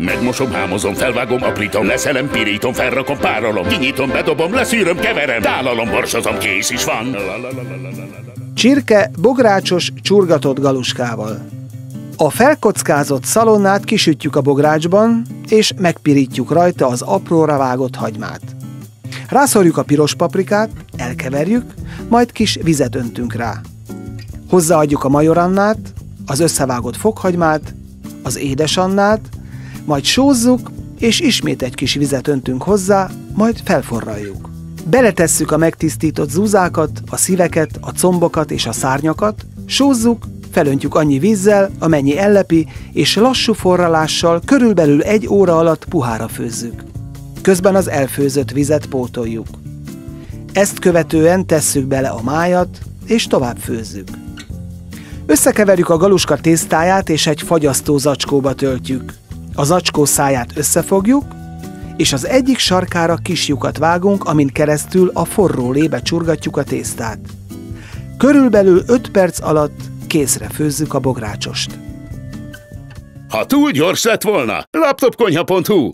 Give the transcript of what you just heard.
Megmosom, hámozom, felvágom, aprítom, leszelem, pirítom, felrakom, párolom, kinyitom, bedobom, leszűröm, keverem, tálalom, borsozom, kész is van. Csirke bográcsos, csurgatott galuskával. A felkockázott szalonnát kisütjük a bográcsban, és megpirítjuk rajta az apróra vágott hagymát. Rászorjuk a piros paprikát, elkeverjük, majd kis vizet öntünk rá. Hozzáadjuk a majorannát, az összevágott fokhagymát, az édesannát, majd sózzuk, és ismét egy kis vizet öntünk hozzá, majd felforraljuk. Beletesszük a megtisztított zúzákat, a szíveket, a combokat és a szárnyakat, sózzuk, felöntjük annyi vízzel, amennyi ellepi, és lassú forralással körülbelül 1 óra alatt puhára főzzük. Közben az elfőzött vizet pótoljuk. Ezt követően tesszük bele a májat, és tovább főzzük. Összekeverjük a galuska tésztáját, és egy fagyasztó zacskóba töltjük. A zacskó száját összefogjuk, és az egyik sarkára kis lyukat vágunk, amin keresztül a forró lébe csurgatjuk a tésztát. Körülbelül 5 perc alatt kézre főzzük a bográcsost. Ha túl gyors lett volna, laptopkonyha.hu